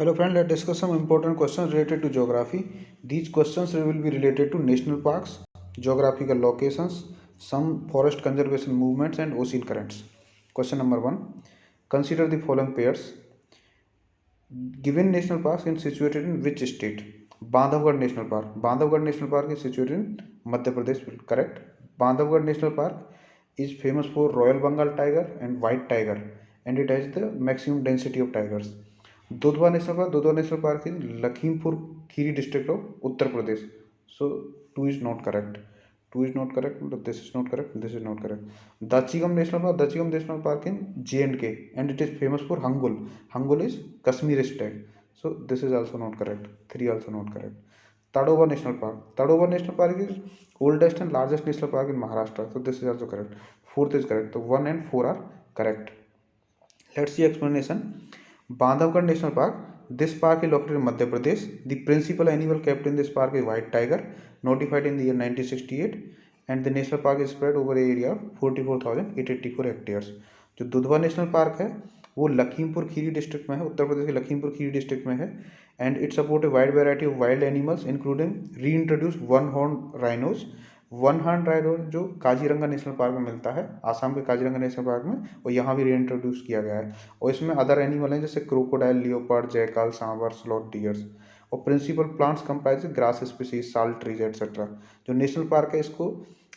Hello friend, let's discuss some important questions related to geography. These questions will be related to national parks, geographical locations, some forest conservation movements and ocean currents. Question number 1. Consider the following pairs. Given national parks is situated in which state? Bandhavgarh National Park. Bandhavgarh National Park is situated in Madhya Pradesh. Correct. Bandhavgarh National Park is famous for Royal Bengal tiger and white tiger, and it has the maximum density of tigers. Dudhwa National Park. Dudhwa National Park is Lakhimpur Kheri district of Uttar Pradesh. So 2 is not correct. 2 is not correct. This is not correct. This is not correct. Dachigam National Park. Dachigam National Park in J&K, and it is famous for Hangul. Hangul is Kashmir state. So this is also not correct. 3 also not correct. Tadoba National Park. Tadoba National Park is oldest and largest national park in Maharashtra. So this is also correct. 4th is correct. So 1 and 4 are correct. Let's see explanation. Bandhavgarh National Park. This park is located in Madhya Pradesh. The principal animal kept in this park is white tiger, notified in the year 1968, and the national park is spread over an area of 44,884 hectares. जो Dudhwa national park है वो Lakhimpur Kheri district में है, उत्तर प्रदेश के Lakhimpur Kheri district में है, and it support a wide variety of wild animals including reintroduce one horn rhinos. One horn rhino जो Kaziranga national park में मिलता है, आसाम के काजीरंगा नेशनल पार्क में, और यहाँ भी रीइंट्रोड्यूस किया गया है. और इसमें अदर एनिमल हैं जैसे crocodile, leopard, jackal, sambar, sloth, deers. और principal plants comprise grass species, salt trees etcetera. जो नेशनल पार्क है इसको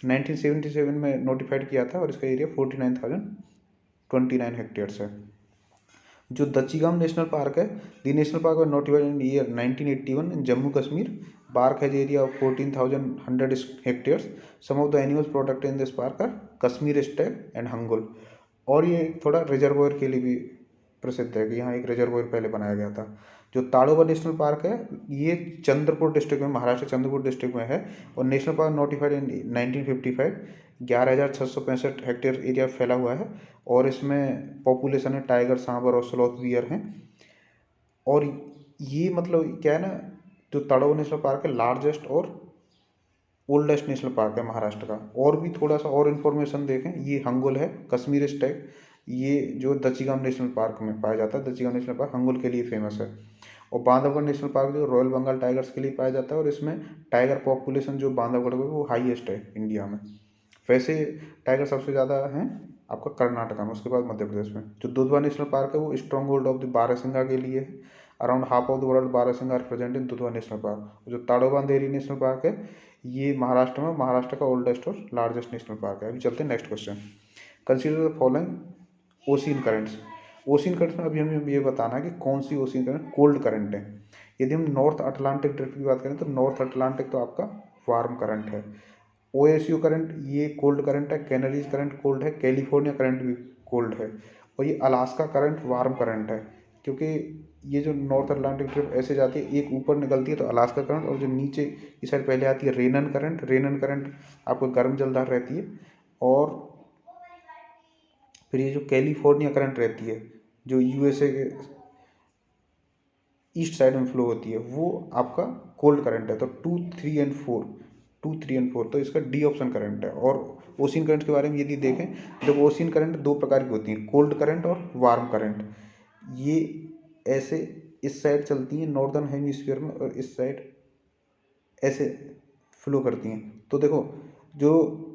1977 में नोटिफाइड किया था और इसका एरिया 49,029 हेक्टेयर्स है. जो दचीगाम नेशनल पार्क है, the national park was notified in year 1981 in Jammu Kashmir. Park has area of 14,100 hectares. Some of the animals protected in this park are Kashmir stag and Hangul. और ये थोड़ा reservoir के लिए भी प्रसिद्ध है कि यहाँ एक रिजर्वोयर पहले बनाया गया था. जो ताड़ोबा नेशनल पार्क है ये चंद्रपुर डिस्ट्रिक्ट में, महाराष्ट्र चंद्रपुर डिस्ट्रिक्ट में है, और national park notified in 1955. 11,665 hectare area फैला हुआ है, और इसमें पॉपुलेशन है टाइगर, सांबर और स्लॉथ बियर हैं. और ये मतलब क्या है ना, जो ताड़ोबा नेशनल पार्क है लार्जेस्ट और ओल्डेस्ट नेशनल पार्क है महाराष्ट्र का. और भी थोड़ा सा और इन्फॉर्मेशन देखें, ये हंगुल है, कश्मीर स्टैग, ये जो दचीगाम नेशनल पार्क में पाया जाता है. दचीगाम नेशनल पार्क हंगुल के लिए फेमस है. और बांधवगढ़ नेशनल पार्क जो रॉयल बंगाल टाइगर्स के लिए पाया जाता है, और इसमें टाइगर पॉपुलेशन जो बांधवगढ़ में वो हाईएस्ट है इंडिया में. वैसे टाइगर सबसे ज़्यादा हैं आपका कर्नाटका में, उसके बाद मध्य प्रदेश में. जो दुधवा नेशनल पार्क है वो strong hold of the barasingha के लिए है. Around half of the world barasingha are present in Dudhwa national park. जो ताड़ोबा अंधेरी नेशनल पार्क है ये महाराष्ट्र में, महाराष्ट्र का ओल्डेस्ट और लार्जेस्ट नेशनल पार्क है. अभी चलते हैं next question. Consider the following ocean currents. Ocean currents में अभी हमें ये बताना है कि कौन सी ओशियन करंट कोल्ड करंट है. यदि हम नॉर्थ अटलांटिक ड्रिफ्ट की बात करें तो नॉर्थ अटलांटिक तो आपका वार्म करंट है. ओएसयू करंट ये कोल्ड करंट है. कैनरीज करंट कोल्ड है. कैलिफोर्निया करंट भी कोल्ड है. और ये अलास्का करंट वार्म करंट है, क्योंकि ये जो नॉर्थ अटलांटिक ड्रिफ्ट ऐसे जाती है, एक ऊपर निकलती है तो अलास्का करंट, और जो नीचे की साइड पहले आती है रेनन करंट. रेनन करंट आपको गर्म जलदार रहती है. और फिर ये जो कैलिफोर्निया करंट रहती है जो यूएसए के ईस्ट साइड में फ्लो होती है, वो आपका कोल्ड करंट है. तो 2, 3 एंड 4, 2, 3 एंड 4, तो इसका डी ऑप्शन करंट है. और ओशियन करंट के बारे में यदि देखें, जब ओशियन करंट दो प्रकार की होती हैं, कोल्ड करंट और वार्म करंट. ये ऐसे इस साइड चलती हैं नॉर्दर्न हेमिस्फीयर में, और इस साइड ऐसे फ्लो करती हैं. तो देखो जो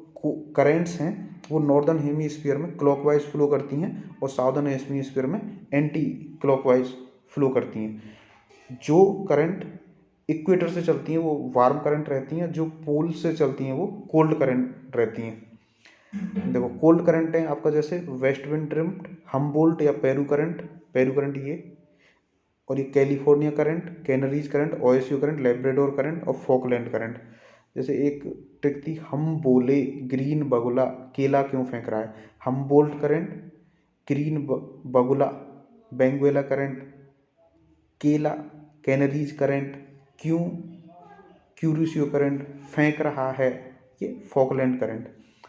करेंट्स हैं वो नॉर्दर्न हेमिस्फीयर में क्लॉकवाइज फ्लो करती हैं, और साउदर्न हेमिस्फीयर में एंटी क्लॉकवाइज फ्लो करती हैं. जो करंट इक्वेटर से चलती हैं वो वार्म करंट रहती हैं, जो पोल से चलती हैं वो कोल्ड करंट रहती हैं. देखो कोल्ड करंट है आपका जैसे वेस्ट विंड ड्रिफ्ट, हम्बोल्ट या पेरू करंट ये, और ये California current, कैनरीज current, OSU current, Labrador current और फॉकलैंड करंट. जैसे एक ट्रिक थी, हम बोले ग्रीन बगुला केला क्यों फेंक रहा है. हम्बोल्ट करंट, ग्रीन बगुला बेंगुएला करंट, केला कैनरीज करंट, क्यों क्यूरिसियो करंट फेंक रहा है, ये फॉकलैंड करंट.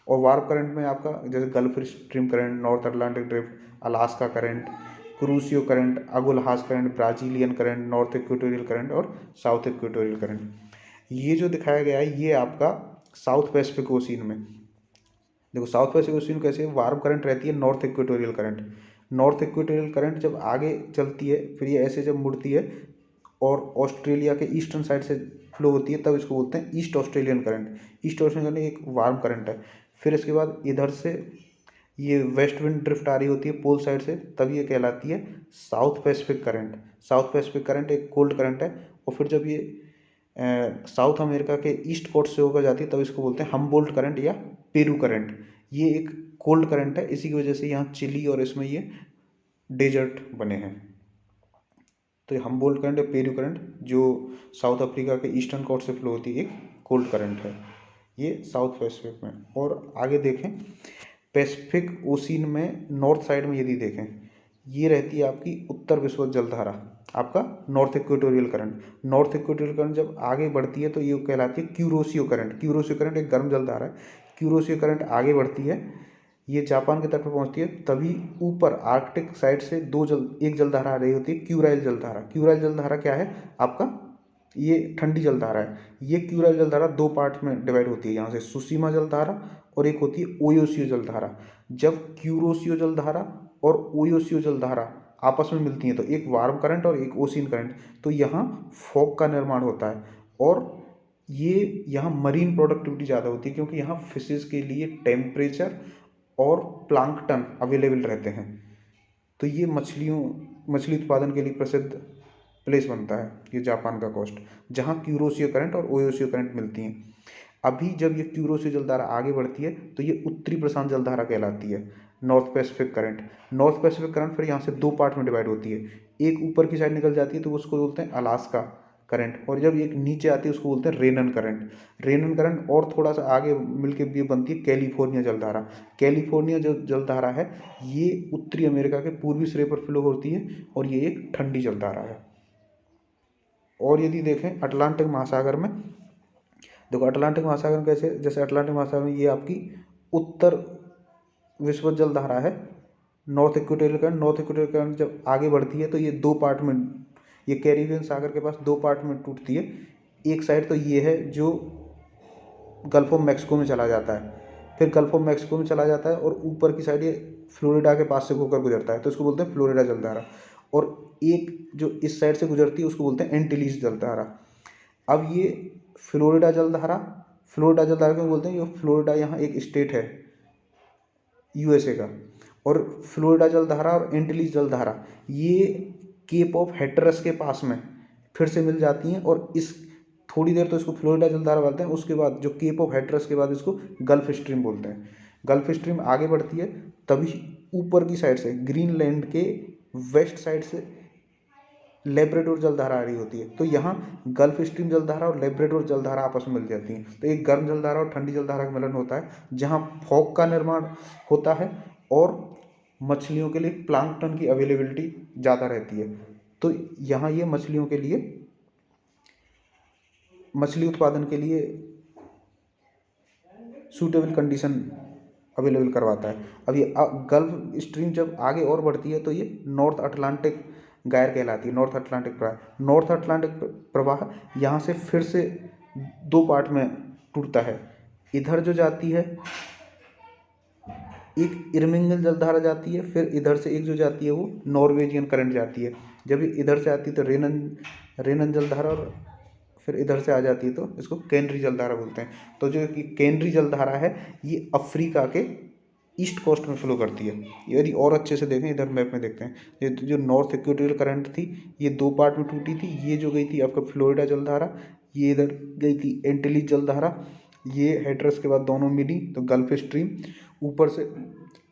और वार्म करंट में आपका जैसे Gulf Stream current, North Atlantic drift, Alaska current, Kuroshio current, Agulhas current, Brazilian current, North Equatorial current और साउथ इक्वेटोरियल करंट. ये जो दिखाया गया है ये आपका साउथ पैसिफिक ओशियन में. देखो साउथ पैसिफिक ओशियन कैसे वार्म करंट रहती है, north Equatorial current. North Equatorial current जब आगे चलती है फिर ये ऐसे जब मुड़ती है और ऑस्ट्रेलिया के ईस्टर्न साइड से फ्लो होती है तब इसको बोलते हैं east Australian current. East Australian current एक वार्म करंट है। फिर इसके बाद इधर से ये वेस्ट विंड ड्रिफ्ट आ रही होती है पोल साइड से, तब ये कहलाती है south Pacific current. South Pacific current एक कोल्ड करंट है। और फिर जब ये साउथ अमेरिका के ईस्ट कोस्ट से होकर जाती है तब इसको बोलते हैं हम्बोल्ट करंट या पेरू करंट। ये एक कोल्ड करंट है, इसी की वजह से यहाँ चिली और इसमें ये डेजर्ट बने हैं। तो ये हम्बोल्ट करंट या पेरू करंट जो साउथ अफ्रीका के ईस्टर्न कोस्ट से फ्लो होती है एक कोल्ड करंट है, ये साउथ पैसिफिक में। और आगे देखें पैसिफिक ओशियन में नॉर्थ साइड में यदि देखें, ये रहती है आपकी उत्तर विषुवत जलधारा, आपका north Equatorial current. North Equatorial current जब आगे बढ़ती है तो ये कहलाती है क्यूरोसियो करंट। क्यूरोसियो करंट एक गर्म जलधारा है। क्यूरोसियो करंट आगे बढ़ती है, ये जापान के तट पर पहुंचती है, तभी ऊपर आर्कटिक साइड से एक जलधारा आ रही होती है क्यूराइल जलधारा। क्यूराइल जलधारा क्या है आपका, ये ठंडी जलधारा है। ये क्यूराइल जलधारा दो पार्ट में डिवाइड होती है, यहाँ से सुसीमा जलधारा और एक होती है ओयोसियो जलधारा। जब क्यूरोसियो जलधारा और ओयोसियो जलधारा आपस में मिलती हैं तो एक वार्म करंट और एक ओशियन करंट, तो यहाँ फॉग का निर्माण होता है। और ये यहाँ मरीन प्रोडक्टिविटी ज़्यादा होती है क्योंकि यहाँ फिशेज़ के लिए टेम्परेचर और प्लांकटन अवेलेबल रहते हैं। तो ये मछली उत्पादन के लिए प्रसिद्ध प्लेस बनता है ये जापान का कोस्ट, जहाँ क्यूरोसियो करंट और ओयोसियो करंट मिलती हैं। अभी जब ये क्यूरोसियो जलधारा आगे बढ़ती है तो ये उत्तरी प्रशांत जलधारा कहलाती है, north Pacific current. North Pacific current फिर यहाँ से दो पार्ट में डिवाइड होती है, एक ऊपर की साइड निकल जाती है तो उसको बोलते हैं अलास्का करंट, और जब एक नीचे आती है उसको बोलते हैं रेनन करंट। रेनन करंट और थोड़ा सा आगे मिलकर भी बनती है कैलिफोर्निया जलधारा। कैलिफोर्निया जो जलधारा है ये उत्तरी अमेरिका के पूर्वी सिरे पर फ्लो होती है और ये एक ठंडी जलधारा है। और यदि देखें अटलांटिक महासागर में, देखो अटलांटिक महासागर में कैसे, जैसे अटलांटिक महासागर में ये आपकी उत्तर विषुवत जलधारा है north Equatorial current. North Equatorial current जब आगे बढ़ती है तो ये दो पार्ट में, ये कैरिबियन सागर के पास दो पार्ट में टूटती है। एक साइड तो ये है जो गल्फ ऑफ मैक्सिको में चला जाता है, फिर गल्फ ऑफ मैक्सिको में चला जाता है और ऊपर की साइड ये फ्लोरिडा के पास से होकर गुजरता है तो इसको बोलते हैं फ्लोरिडा जलधारा। और एक जो इस साइड से गुजरती है उसको बोलते हैं एंटिलीज जलधारा। अब ये फ्लोरिडा जलधारा क्यों बोलते हैं, ये फ्लोरिडा यहाँ एक स्टेट है यूएसए का, और फ्लोरिडा जलधारा और एंटिलीज जलधारा ये केप ऑफ हैटरस के पास में फिर से मिल जाती हैं। और इस थोड़ी देर तो इसको फ्लोरिडा जलधारा बोलते हैं, उसके बाद जो केप ऑफ हैटरस के बाद इसको गल्फ स्ट्रीम बोलते हैं। गल्फ स्ट्रीम आगे बढ़ती है तभी ऊपर की साइड से ग्रीनलैंड के वेस्ट साइड से लेब्राडोर जलधारा आ रही होती है, तो यहाँ गल्फ स्ट्रीम जलधारा और लेब्राडोर जलधारा आपस में मिल जाती हैं। तो एक गर्म जलधारा और ठंडी जलधारा का मिलन होता है जहाँ फॉग का निर्माण होता है और मछलियों के लिए प्लांकटन की अवेलेबिलिटी ज़्यादा रहती है। तो यहाँ ये मछलियों के लिए, मछली उत्पादन के लिए सूटेबल कंडीशन अवेलेबल करवाता है। अब ये गल्फ स्ट्रीम जब आगे और बढ़ती है तो ये नॉर्थ अटलांटिक गायर कहलाती है, नॉर्थ अटलांटिक प्रवाह। नॉर्थ अटलांटिक प्रवाह यहाँ से फिर से दो पार्ट में टूटता है। इधर जो जाती है एक इर्मिंगल जलधारा जाती है, फिर इधर से एक जो जाती है वो नॉर्वेजियन करंट जाती है। जब इधर से आती है तो रेनन जलधारा, और फिर इधर से आ जाती है तो इसको केनरी जलधारा बोलते हैं। तो जो केनरी जलधारा है ये अफ्रीका के ईस्ट कोस्ट में फ्लो करती है। यदि और अच्छे से देखें इधर मैप में देखते हैं, ये जो नॉर्थ इक्वेटोरियल करंट थी ये दो पार्ट में टूटी थी। ये जो गई थी आपका फ्लोरिडा जलधारा, ये इधर गई थी एंटिलीज जलधारा, ये हैटरस के बाद दोनों मिली तो गल्फ स्ट्रीम, ऊपर से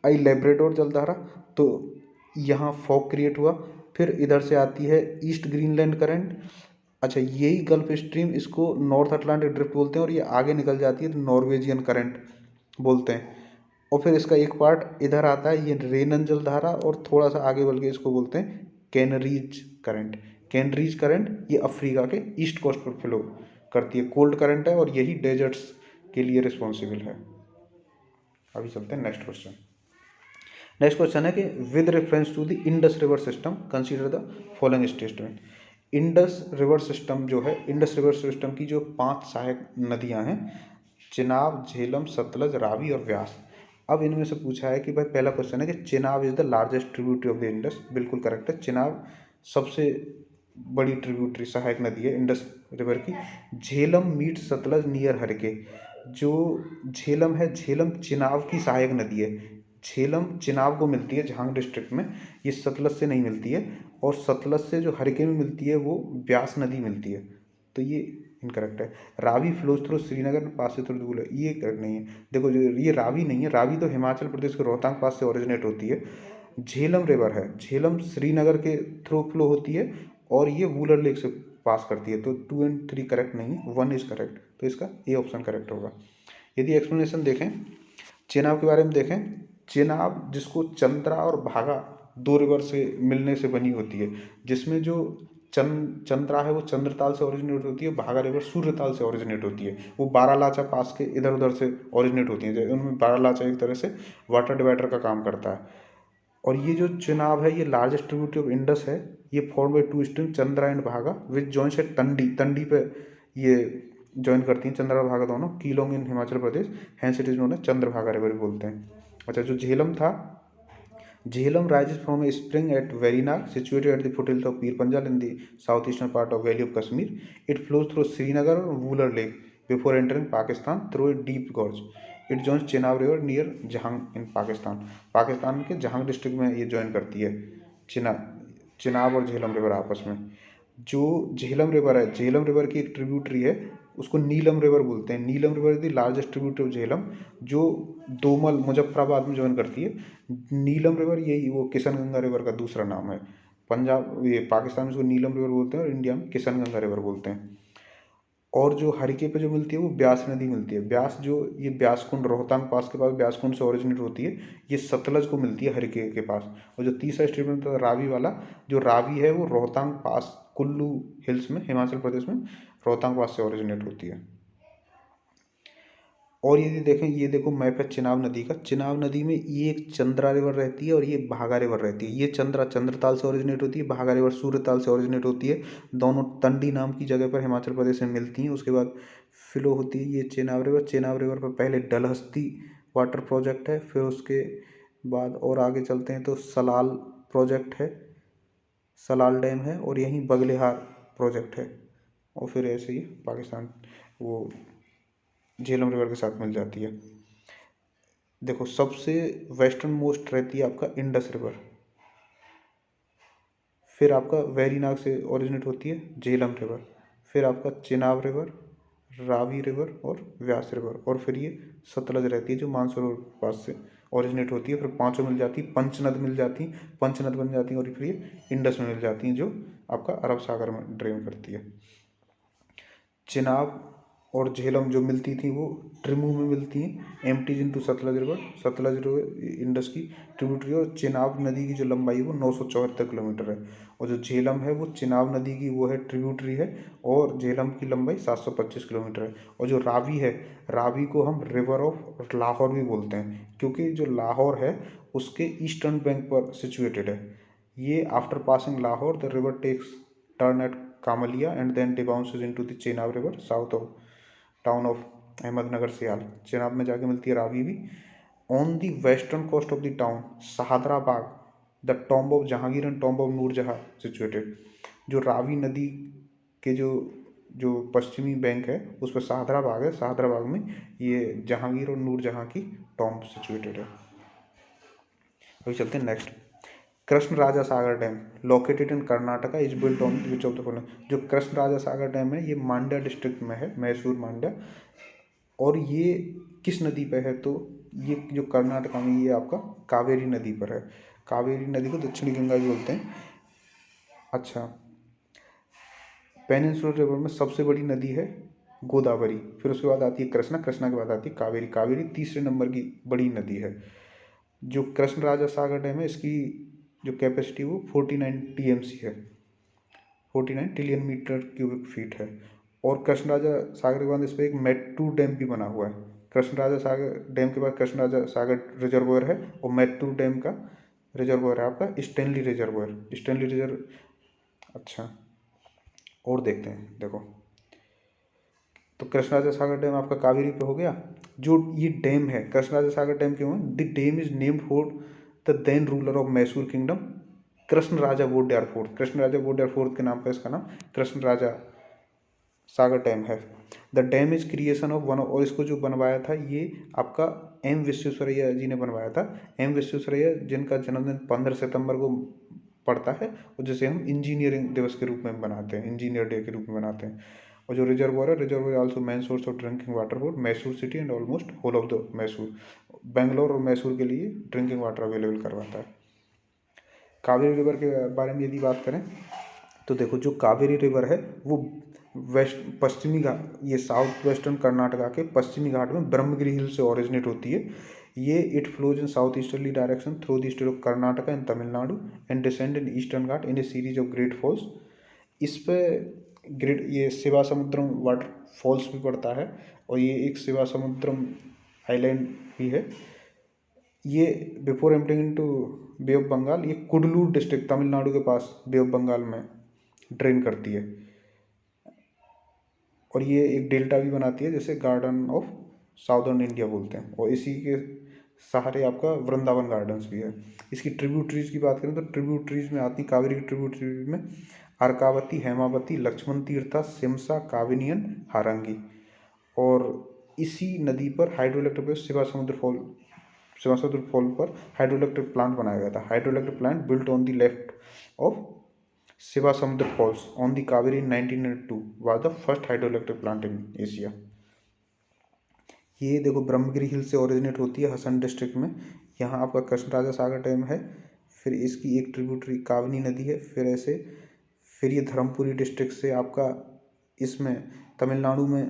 आई लेब्राडोर जलधारा तो यहाँ फॉग क्रिएट हुआ। फिर इधर से आती है ईस्ट ग्रीनलैंड करंट, अच्छा यही गल्फ स्ट्रीम इसको नॉर्थ अटलांटिक ड्रिफ्ट बोलते हैं, और ये आगे निकल जाती है तो नॉर्वेजियन करंट बोलते हैं। और फिर इसका एक पार्ट इधर आता है ये रेनन जलधारा, और थोड़ा सा आगे बढ़ के इसको बोलते हैं कैनरीज करंट। कैनरीज करंट ये अफ्रीका के ईस्ट कोस्ट पर फ्लो करती है, कोल्ड करंट है और यही डेजर्ट्स के लिए रिस्पॉन्सिबल है। अभी चलते हैं नेक्स्ट क्वेश्चन। नेक्स्ट क्वेश्चन है कि with reference to the Indus river system consider the following statement. Indus river system जो है, इंडस रिवर सिस्टम की जो 5 सहायक नदियां हैं चिनाब, झेलम, सतलज, रावी और व्यास, अब इनमें से पूछा है कि भाई, पहला क्वेश्चन है कि Chenab is the largest tributary of the Indus. बिल्कुल करेक्ट है, चेनाब सबसे बड़ी ट्रिब्यूटरी सहायक नदी है इंडस रिवर की। Jhelum meet Sutlej near Harike. जो झेलम है, झेलम चेनाब की सहायक नदी है। झेलम चेनाब को मिलती है झांग डिस्ट्रिक्ट में, ये सतलज से नहीं मिलती है। और सतलज से जो हरके में मिलती है वो ब्यास नदी मिलती है, तो ये इनकरेक्ट है। रावी फ्लोज थ्रू श्रीनगर पास से थ्रू दूर, ये करेक्ट नहीं है। देखो, जो ये रावी नहीं है, रावी तो हिमाचल प्रदेश के रोहतांग पास से ओरिजिनेट होती है। झेलम रिवर है, झेलम श्रीनगर के थ्रू फ्लो होती है और ये वूलर लेक से पास करती है। तो 2 और 3 करेक्ट नहीं है, 1 इज करेक्ट, तो इसका ए ऑप्शन करेक्ट होगा। यदि एक्सप्लेनेशन देखें चेनाब के बारे में देखें, चेनाब जिसको चंद्रा और भागा 2 रिवर से मिलने से बनी होती है, जिसमें जो चंद्रा है वो चंद्रताल से ओरिजिनेट होती है, भागा रिवर सूर्यताल से ओरिजिनेट होती है। वो बारालाचा पास के इधर उधर से ओरिजिनेट होती है, उनमें बारालाचा एक तरह से वाटर डिवाइडर का काम करता है। और ये जो चेनाब है ये लार्जेस्ट ट्रिब्यूटरी ऑफ इंडस है। ये form by 2 stream Chandra and भागा विच जॉइंस एट तंडी। तंडी पे ये ज्वाइन करती हैं चंद्रा और भागा दोनों, Keylong in Himachal Pradesh, hence it is known as Chandrabhaga river भी बोलते हैं। अच्छा, जो झेलम था, Jhelum rises from a spring at Veerinag, situated at the foothills of Pir Panjal in the southeastern part of Valley of Kashmir. It flows through Srinagar and Wular Lake before entering Pakistan through a deep gorge. It joins Chenab River near Jahang in Pakistan. Pakistan के Jhang district में ये join करती है चिनाब और Jhelum river आपस में। जो Jhelum river है, झेलम रिवर की एक ट्रिब्यूटरी है, उसको नीलम रिवर बोलते हैं। Neelam river is the largest tributary of Jhelum, जो दोमल मुजफ्फराबाद में ज्वाइन करती है। नीलम रिवर यही वो किशन गंगा रिवर का दूसरा नाम है। पंजाब, ये पाकिस्तान में इसको नीलम रिवर बोलते हैं और इंडिया में किशन गंगा रिवर बोलते हैं। और जो हरिके पे जो मिलती है वो ब्यास नदी मिलती है। ब्यास, जो ये ब्यास कुंड रोहतांग पास के पास ब्यास कुंड से ओरिजिनेट होती है, ये सतलज को मिलती है हरिके के पास। और जो तीसरा स्टेटमेंट था रावी वाला, जो रावी है वो रोहतांग पास कुल्लू हिल्स में हिमाचल प्रदेश में रोहतांग पास से ओरिजिनेट होती है। और यदि देखें, ये देखो मैप है चिनाब नदी का। चिनाब नदी में ये एक चंद्रा रिवर रहती है और ये भागा रिवर रहती है। ये चंद्रा चंद्रताल से ओरिजिनेट होती है, भागा रिवर सूर्यताल से ओरिजिनेट होती है। दोनों तंडी नाम की जगह पर हिमाचल प्रदेश में मिलती हैं। उसके बाद फ्लो होती है ये चेनाब रिवर। चेनाब रिवर पर पहले डलहस्ती वाटर प्रोजेक्ट है, फिर उसके बाद और आगे चलते हैं तो सलाल प्रोजेक्ट है, सलाल डैम है, और यहीं बगलेहार प्रोजेक्ट है। और फिर ऐसे ही पाकिस्तान वो झेलम रिवर के साथ मिल जाती है। देखो, सबसे वेस्टर्न मोस्ट रहती है आपका इंडस रिवर, फिर आपका वेरीनाग से ओरिजिनेट होती है झेलम रिवर, फिर आपका चिनाब रिवर, रावी रिवर और व्यास रिवर, और फिर ये सतलज रहती है जो मानसरोवर पास से ओरिजिनेट होती है। फिर पांचों मिल जाती है, पंचनद मिल जाती है, पंचनद बन जाती है, और फिर ये इंडस में मिल जाती हैं जो आपका अरब सागर में ड्रेन करती है। चिनाब और झेलम जो मिलती थी वो ट्रिमू में मिलती हैं, empties into Sutlej river. Sutlej river Indus की ट्रिब्यूटरी, और चिनाब नदी की जो लंबाई है वो 974 किलोमीटर है। और जो झेलम है वो चिनाब नदी की वो है ट्रिब्यूटरी है, और झेलम की लंबाई 725 किलोमीटर है। और जो रावी है, रावी को हम रिवर ऑफ लाहौर भी बोलते हैं, क्योंकि जो लाहौर है उसके ईस्टर्न बैंक पर सिचुएटेड है। ये after passing Lahore the river takes turn at Kamalia and then debounces into the Chenab river south of town of Ahmadnagar Sial. Chenab में जाके मिलती है रावी भी। On the western coast of the town Shahdara Bagh the tomb of Jahangir and tomb of Nurjahan situated. जो रावी नदी के जो जो पश्चिमी बैंक है उस पर सहादराबाग है, सहादराबाग में ये जहांगीर और नूरजहां की टॉम्ब सिचुएटेड है। अभी चलते हैं next. Krishna Raja Sagar dam located in Karnataka is built on which of the following. जो कृष्ण राजा सागर डैम है ये मांड्या डिस्ट्रिक्ट में है, मैसूर मांड्या। और ये किस नदी पे है, तो ये जो कर्नाटका में ये आपका कावेरी नदी पर है। कावेरी नदी को दक्षिणी गंगा भी बोलते हैं। अच्छा, पेनिनसुलर रिवर में सबसे बड़ी नदी है गोदावरी, फिर उसके बाद आती है कृष्णा, कृष्णा के बाद आती है कावेरी, कावेरी तीसरे नंबर की बड़ी नदी है। जो कृष्ण राजा सागर डैम है इसकी जो कैपेसिटी वो 49 TMC है, 49 ट्रिलियन मीटर क्यूबिक फीट है। और कृष्ण राजा सागर के बाद इस पर एक मैट्टूर डैम भी बना हुआ है। कृष्ण राजा सागर डैम के बाद कृष्ण राजा सागर रिजर्वोयर है, और मैट्टूर डैम का रिजर्वोयर है आपका स्टैनली रिजर्वोयर, स्टैनली रिजर्व। अच्छा, और देखते हैं, देखो तो कृष्णराजा सागर डैम आपका कावेरी पे हो गया। जो ये डैम है कृष्णराजा सागर डैम क्यों है? The dam is named for the then ruler of Mysore kingdom Krishna Raja Wodeyar fourth. Krishna Raja Wodeyar fourth के नाम पर इसका नाम कृष्ण राजा सागर डैम है। The dam is creation of one, और इसको जो बनवाया था ये आपका एम विश्वेश्वरैया जी ने बनवाया था। एम विश्वेश्वरैया जिनका जन्मदिन 15 सितंबर को पड़ता है और जिसे हम इंजीनियरिंग दिवस के रूप में बनाते हैं, इंजीनियर डे के रूप में बनाते हैं। और जो रिजर्वॉयर है, reservoir also main source of drinking water for Mysore city and almost whole of the Mysore. Bangalore और मैसूर के लिए ड्रिंकिंग वाटर अवेलेबल करवाता है। कावेरी रिवर के बारे में यदि बात करें तो देखो, जो कावेरी रिवर है वो पश्चिमी घाट, ये साउथ वेस्टर्न कर्नाटका के पश्चिमी घाट में ब्रह्मगिरी हिल से ओरिजिनेट होती है। ये it flows in south easterly direction through the state of Karnataka and Tamil Nadu and descend in eastern Ghat in a series of great falls. इस पे ग्रेट ये शिवा समुद्रम वाटर फॉल्स भी पड़ता है और ये एक शिवा समुद्रम आइलैंड भी है। ये before entering into bay of Bengal, ये कुडलूर डिस्ट्रिक्ट तमिलनाडु के पास बे ऑफ बंगाल में ड्रेन करती है और ये एक डेल्टा भी बनाती है जिसे गार्डन ऑफ साउदर्न इंडिया बोलते हैं। और इसी के सहारे आपका वृंदावन गार्डन्स भी है। इसकी ट्रिब्यूटरीज की बात करें तो ट्रिब्यूटरीज में आती, कावेरी की ट्रिब्यूटरीज में अर्कावती, हेमावती, लक्ष्मण तीर्था, सिमसा, काविनियन, हारंगी। और इसी नदी पर हाइड्रोइलेक्ट्रिक पर शिवा समुद्र फॉल पर हाइड्रोइलेक्ट्रिक प्लांट बनाया गया था। Hydroelectric plant built on the left of Shivasamudra falls on the Kaveri in 1902 was the first hydroelectric plant in Asia। ये देखो ब्रह्मगिरी हिल से ओरिजिनेट होती है हसन डिस्ट्रिक्ट में। यहाँ आपका कृष्ण राजा सागर डैम है, फिर इसकी एक ट्रिब्यूटरी कावनी नदी है, फिर ये धर्मपुरी डिस्ट्रिक्ट से आपका इसमें तमिलनाडु में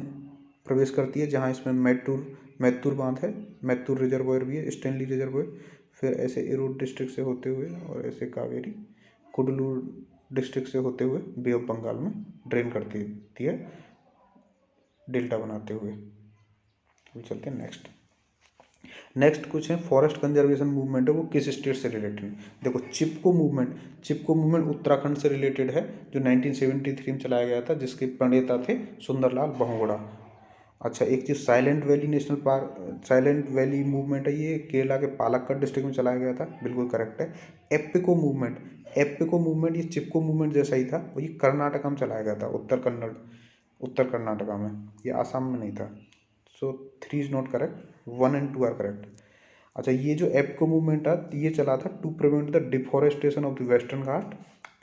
प्रवेश करती है, जहाँ इसमें मैत्तूर बांध है, मैत्तूर रिजर्वॉयर भी है, स्टेनली रिजर्वॉयर। फिर ऐसे एरोड डिस्ट्रिक्ट से होते हुए और ऐसे कावेरी कुडलूर डिस्ट्रिक्ट से होते हुए बे ऑफ बंगाल में ड्रेन करती है डेल्टा बनाते हुए। अभी चलते हैं नेक्स्ट कुछ है फॉरेस्ट कंजर्वेशन मूवमेंट है, वो किस स्टेट से रिलेटेड है? देखो, चिपको मूवमेंट उत्तराखंड से रिलेटेड है, जो 1973 में चलाया गया था, जिसके प्रणेता थे सुंदरलाल बहुगुणा। अच्छा, एक चीज़ silent valley national park, silent valley movement है, ये केरला के पालक्कड़ डिस्ट्रिक्ट में चलाया गया था, बिल्कुल करेक्ट है। एपिको मूवमेंट ये चिपको मूवमेंट जैसा ही था, वो ये कर्नाटका में चलाया गया था, उत्तर कर्नाटका में, ये आसाम में नहीं था। So 3 is not correct, 1 and 2 are correct. अच्छा, ये जो एपिको मूवमेंट था ये चला था to prevent the deforestation of the western Ghat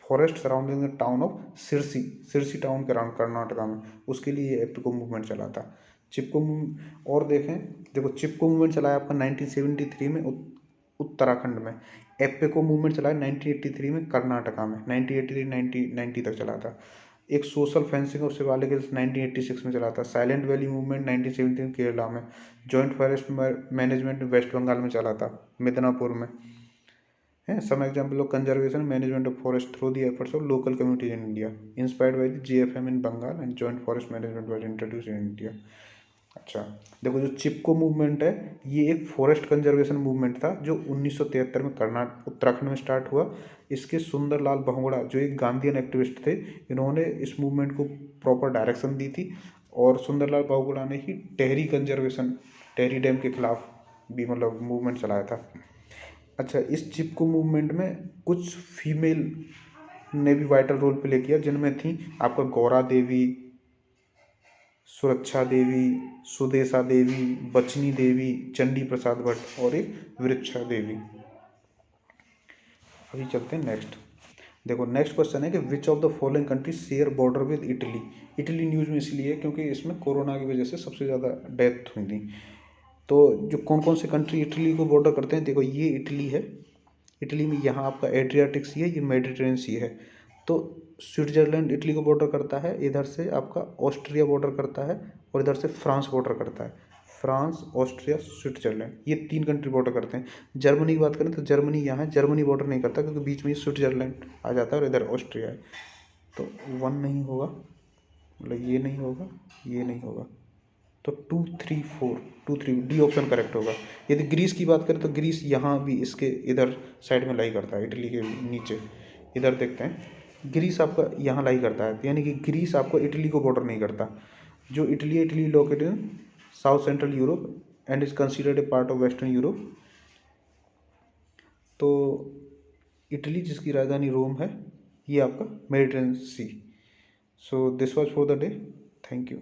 forest surrounding the town of Sirsi town के अराउंड कर्नाटका में, उसके लिए ये एपिको मूवमेंट चला था। और देखो चिपको मूवमेंट चलाया आपका 1973 में उत्तराखंड में। एपिको मूवमेंट चलाया 1983 में कर्नाटका में, 1983-1990 तक चला था। एक सोशल फेंसिंग और शिवालिक हिल्स 1986 में चला था। साइलेंट वैली मूवमेंट 1917 केरला में। Joint forest management west Bengal में चला था, मिदनापुर में है। Some example of conservation management of forest through the efforts of local communities in India, inspired by the JFM in Bengal and joint forest management was introduced in India. अच्छा, देखो जो चिपको movement है ये एक फॉरेस्ट कंजर्वेशन मूवमेंट था जो 1973 में उत्तराखंड में स्टार्ट हुआ। इसके सुंदरलाल बहुगुणा जो एक गांधीयन एक्टिविस्ट थे, इन्होंने इस मूवमेंट को प्रॉपर डायरेक्शन दी थी और सुंदरलाल बहुगुणा ने ही टेहरी डैम के खिलाफ भी मतलब मूवमेंट चलाया था। अच्छा, इस चिपको मूवमेंट में कुछ फीमेल ने भी वाइटल रोल प्ले किया, जिनमें थी आपका गौरा देवी, सुरक्षा देवी, सुदेशा देवी, बचनी देवी, चंडी प्रसाद भट्ट और एक वृक्षा देवी। अभी चलते हैं नेक्स्ट। देखो, नेक्स्ट क्वेश्चन है कि which of the following country share border with Italy. Italy news में इसलिए क्योंकि इसमें कोरोना की वजह से सबसे ज़्यादा डेथ हुई थी। तो जो कौन कौन से कंट्री इटली को बॉर्डर करते हैं, देखो ये इटली है। इटली में यहाँ आपका एड्रियाटिक सी है, ये मेडिटेरेनियन सी है। तो स्विट्जरलैंड इटली को बॉर्डर करता है, इधर से आपका ऑस्ट्रिया बॉर्डर करता है और इधर से फ्रांस बॉर्डर करता है। फ्रांस, ऑस्ट्रिया, स्विट्जरलैंड, ये 3 कंट्री बॉर्डर करते हैं। जर्मनी की बात करें तो जर्मनी यहाँ है, जर्मनी बॉर्डर नहीं करता क्योंकि बीच में ये स्विट्जरलैंड आ जाता है और इधर ऑस्ट्रिया है। तो 1 नहीं होगा, मतलब ये नहीं होगा, ये नहीं होगा। तो 2, 3, 4, 2, 3 डी ऑप्शन करेक्ट होगा। यदि ग्रीस की बात करें तो ग्रीस यहाँ भी इसके इधर साइड में लाई करता है, इटली के नीचे। इधर देखते हैं, ग्रीस आपका यहाँ लाई करता है, यानी कि ग्रीस आपको इटली को बॉर्डर नहीं करता। जो Italy located in south central Europe and is considered a part of western Europe. तो इटली जिसकी राजधानी रोम है, ये आपका Mediterranean sea. So this was for the day. Thank you.